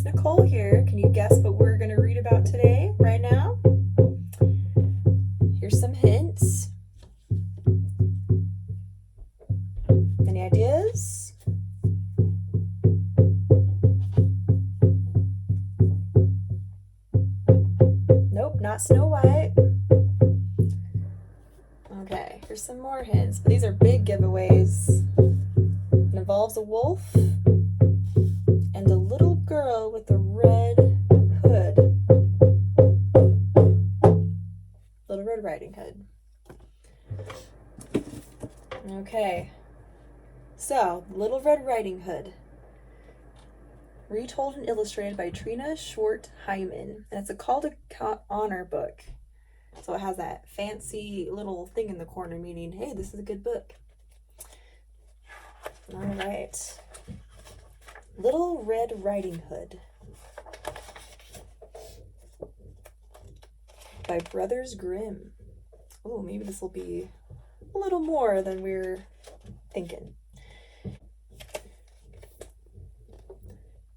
NeCole here. Can you guess what we're going to read about today, right now? Here's some hints. Any ideas? Nope, not Snow White. Okay, here's some more hints. But these are big giveaways. It involves a wolf and a little girl with a red hood. Little Red Riding Hood. Okay, so Little Red Riding Hood. Retold and illustrated by Trina, Schart, Hyman. And it's a call to honor book. So it has that fancy little thing in the corner meaning, hey, this is a good book. All right. Little Red Riding Hood by Brothers Grimm. Oh, maybe this will be a little more than we're thinking.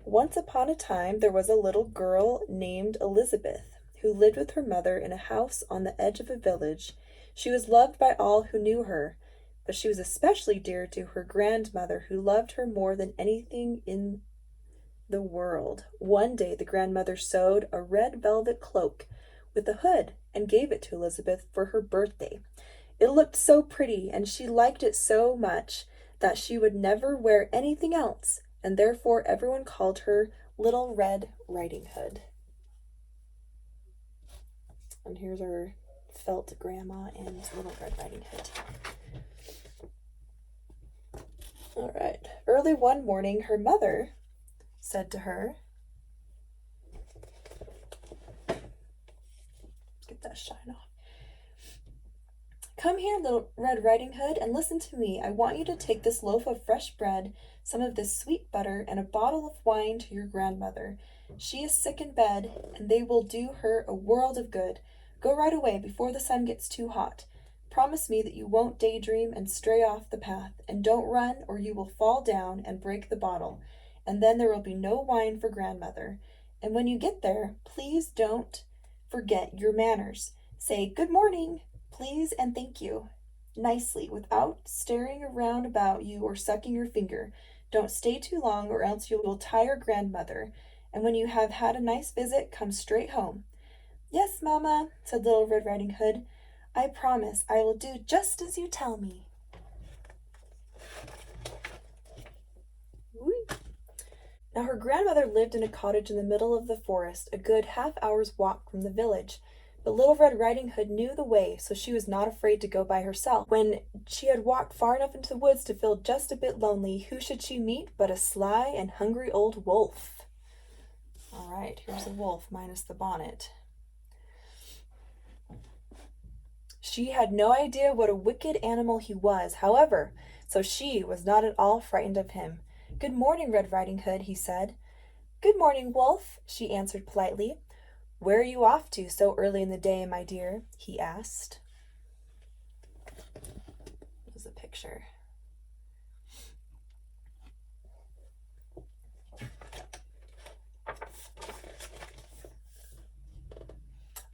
Once upon a time, there was a little girl named Elizabeth who lived with her mother in a house on the edge of a village. She was loved by all who knew her, but she was especially dear to her grandmother, who loved her more than anything in the world. One day, the grandmother sewed a red velvet cloak with a hood and gave it to Elizabeth for her birthday. It looked so pretty, and she liked it so much that she would never wear anything else, and therefore everyone called her Little Red Riding Hood. And here's our felt grandma and Little Red Riding Hood. All right. Early one morning, her mother said to her, get that shine off. Come here, Little Red Riding Hood, and listen to me. I want you to take this loaf of fresh bread, some of this sweet butter, and a bottle of wine to your grandmother. She is sick in bed, and they will do her a world of good. Go right away before the sun gets too hot. Promise me that you won't daydream and stray off the path, and don't run or you will fall down and break the bottle, and then there will be no wine for grandmother. And when you get there, please don't forget your manners. Say good morning, please, and thank you, nicely, without staring around about you or sucking your finger. Don't stay too long, or else you will tire grandmother. And when you have had a nice visit, come straight home. Yes, Mamma, said Little Red Riding Hood. I promise I will do just as you tell me. Now her grandmother lived in a cottage in the middle of the forest, a good half-hour's walk from the village. But Little Red Riding Hood knew the way, so she was not afraid to go by herself. When she had walked far enough into the woods to feel just a bit lonely, who should she meet but a sly and hungry old wolf? All right, here's the wolf minus the bonnet. She had no idea what a wicked animal he was, however, so she was not at all frightened of him. Good morning, Red Riding Hood, he said. Good morning, Wolf, she answered politely. Where are you off to so early in the day, my dear? He asked. There's a picture.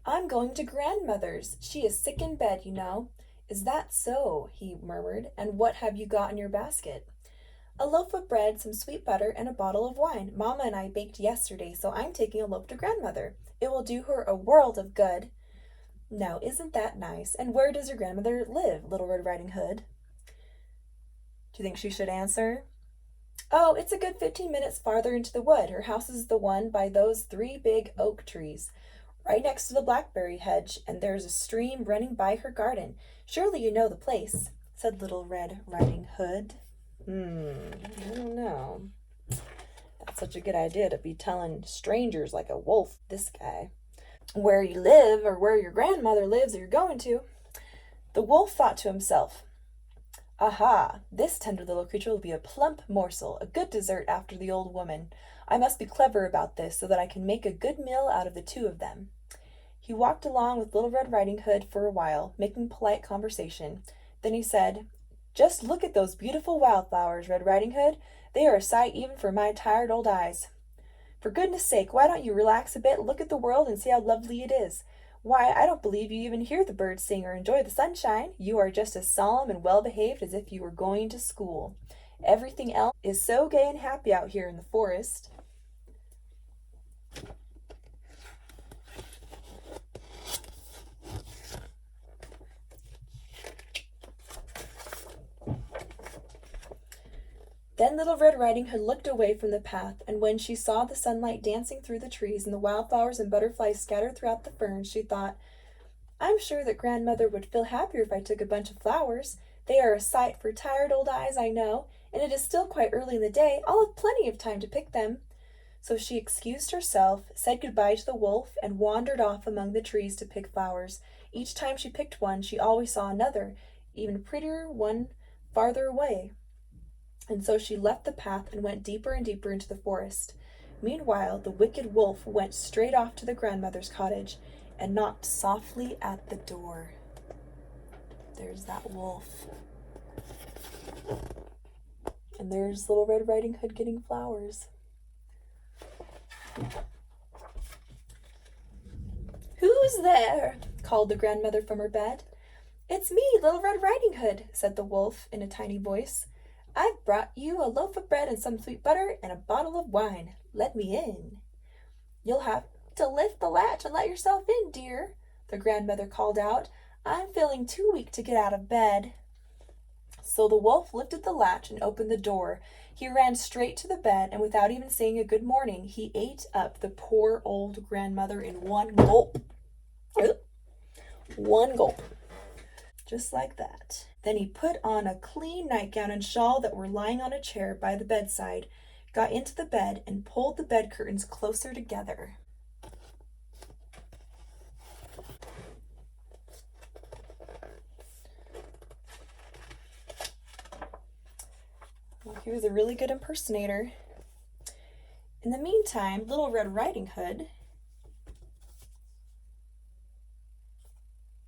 I'm going to grandmother's. She is sick in bed, you know. Is that so? He murmured. And what have you got in your basket? A loaf of bread, some sweet butter, and a bottle of wine. Mamma and I baked yesterday, so I'm taking a loaf to grandmother. It will do her a world of good. Now, isn't that nice? And where does your grandmother live, Little Red Riding Hood? Do you think she should answer? Oh, it's a good 15 minutes farther into the wood. Her house is the one by those 3 big oak trees, right next to the blackberry hedge, and there's a stream running by her garden. Surely you know the place, said Little Red Riding Hood. I don't know. That's such a good idea to be telling strangers like a wolf, this guy, where you live or where your grandmother lives or you're going to. The wolf thought to himself, aha, this tender little creature will be a plump morsel, a good dessert after the old woman. I must be clever about this so that I can make a good meal out of the 2 of them. He walked along with Little Red Riding Hood for a while, making polite conversation. Then he said, just look at those beautiful wildflowers, Red Riding Hood. They are a sight even for my tired old eyes. For goodness sake, why don't you relax a bit, look at the world, and see how lovely it is? Why, I don't believe you even hear the birds sing or enjoy the sunshine. You are just as solemn and well behaved as if you were going to school. Everything else is so gay and happy out here in the forest. Then Little Red Riding Hood looked away from the path, and when she saw the sunlight dancing through the trees and the wildflowers and butterflies scattered throughout the ferns, she thought, I'm sure that Grandmother would feel happier if I took a bunch of flowers. They are a sight for tired old eyes, I know, and it is still quite early in the day. I'll have plenty of time to pick them. So she excused herself, said goodbye to the wolf, and wandered off among the trees to pick flowers. Each time she picked one, she always saw another, even prettier one farther away. And so she left the path and went deeper and deeper into the forest. Meanwhile, the wicked wolf went straight off to the grandmother's cottage and knocked softly at the door. There's that wolf. And there's Little Red Riding Hood getting flowers. Who's there? Called the grandmother from her bed. It's me, Little Red Riding Hood, said the wolf in a tiny voice. I've brought you a loaf of bread and some sweet butter and a bottle of wine. Let me in. You'll have to lift the latch and let yourself in, dear, the grandmother called out. I'm feeling too weak to get out of bed. So the wolf lifted the latch and opened the door. He ran straight to the bed, and without even saying a good morning, he ate up the poor old grandmother in one gulp. One gulp. Just like that. Then he put on a clean nightgown and shawl that were lying on a chair by the bedside, got into the bed, and pulled the bed curtains closer together. Well, he was a really good impersonator. In the meantime, Little Red Riding Hood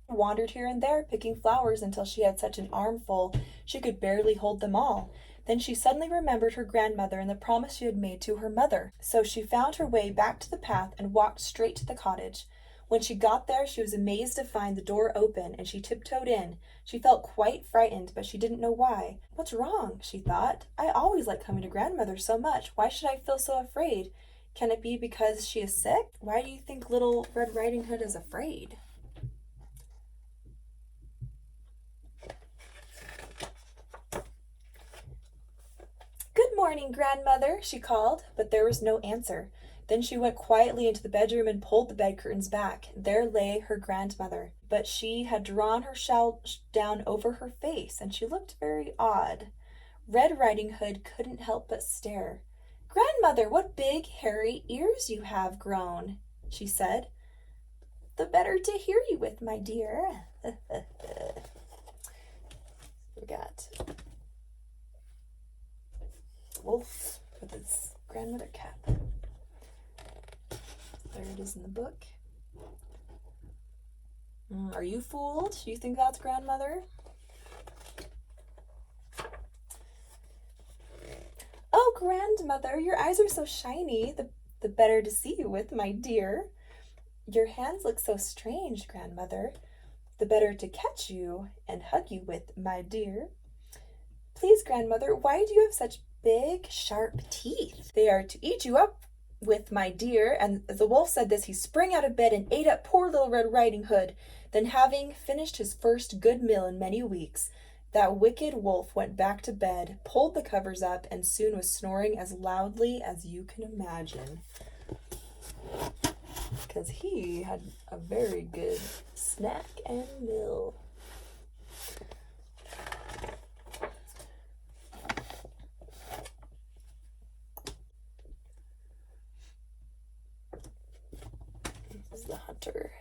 wandered here and there, picking flowers until she had such an armful she could barely hold them all. Then she suddenly remembered her grandmother and the promise she had made to her mother. So she found her way back to the path and walked straight to the cottage. When she got there, she was amazed to find the door open, and she tiptoed in. She felt quite frightened, but she didn't know why. What's wrong? She thought. I always like coming to grandmother so much. Why should I feel so afraid? Can it be because she is sick? Why do you think Little Red Riding Hood is afraid? Good morning, grandmother, she called, but there was no answer. Then she went quietly into the bedroom and pulled the bed curtains back. There lay her grandmother, but she had drawn her shawl down over her face, and she looked very odd. Red Riding Hood couldn't help but stare. Grandmother, what big, hairy ears you have grown, she said. The better to hear you with, my dear. We got wolf with his grandmother cap. There it is in the book. Are you fooled? Do you think that's grandmother? Oh, grandmother, your eyes are so shiny. The better to see you with, my dear. Your hands look so strange, grandmother. The better to catch you and hug you with, my dear. Please, grandmother, why do you have such big, sharp teeth? They are to eat you up with, my dear. And as the wolf said this, he sprang out of bed and ate up poor Little Red Riding Hood. Then, having finished his first good meal in many weeks, that wicked wolf went back to bed, pulled the covers up, and soon was snoring as loudly as you can imagine. Because he had a very good snack and meal. This is the hunter.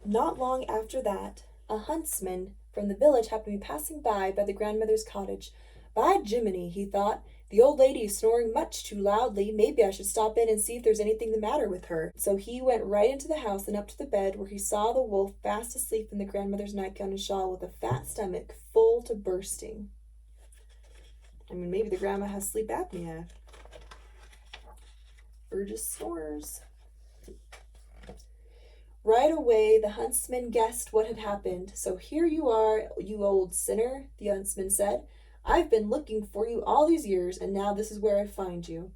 Not long after that, a huntsman from the village happened to be passing by the grandmother's cottage. By Jiminy, he thought, the old lady is snoring much too loudly. Maybe I should stop in and see if there's anything the matter with her. So he went right into the house and up to the bed, where he saw the wolf fast asleep in the grandmother's nightgown and shawl with a fat stomach full to bursting. I mean, maybe the grandma has sleep apnea. Burgess snores. Right away the huntsman guessed what had happened. "So here you are, you old sinner," the huntsman said. "I've been looking for you all these years, and now this is where I find you."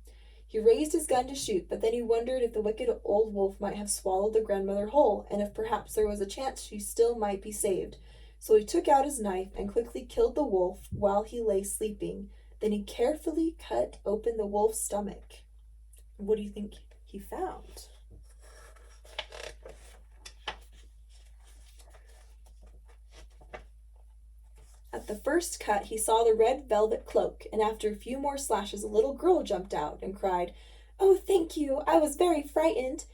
He raised his gun to shoot, but then he wondered if the wicked old wolf might have swallowed the grandmother whole, and if perhaps there was a chance she still might be saved. So he took out his knife and quickly killed the wolf while he lay sleeping. Then he carefully cut open the wolf's stomach. What do you think he found? At the first cut, he saw the red velvet cloak, and after a few more slashes, a little girl jumped out and cried, "Oh, thank you! I was very frightened.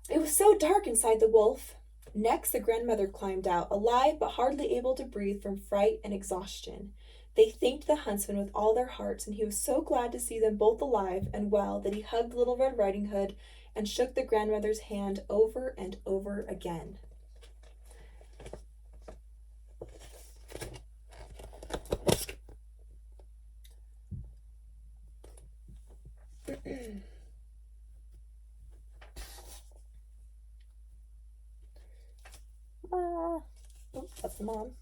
It was so dark inside the wolf." Next, the grandmother climbed out, alive but hardly able to breathe from fright and exhaustion. They thanked the huntsman with all their hearts, and he was so glad to see them both alive and well that he hugged Little Red Riding Hood and shook the grandmother's hand over and over again. Oh, that's the mom.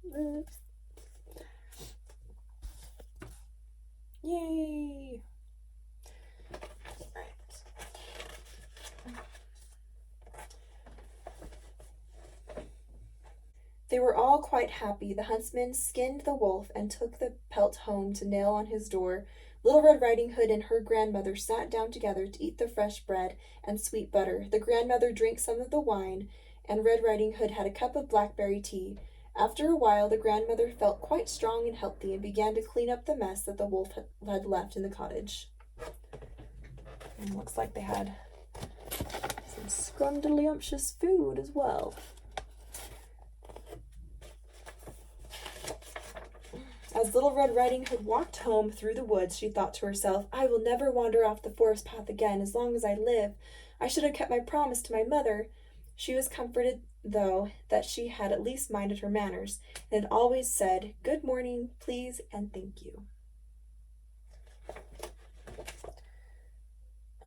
Oops. Yay! Right. They were all quite happy. The huntsman skinned the wolf and took the pelt home to nail on his door. Little Red Riding Hood and her grandmother sat down together to eat the fresh bread and sweet butter. The grandmother drank some of the wine, and Red Riding Hood had a cup of blackberry tea. After a while, the grandmother felt quite strong and healthy and began to clean up the mess that the wolf had left in the cottage. And looks like they had some scrumdiddlyumptious food as well. As Little Red Riding Hood walked home through the woods, she thought to herself, "I will never wander off the forest path again as long as I live. I should have kept my promise to my mother." She was comforted, though, that she had at least minded her manners, and had always said, "Good morning, please, and thank you."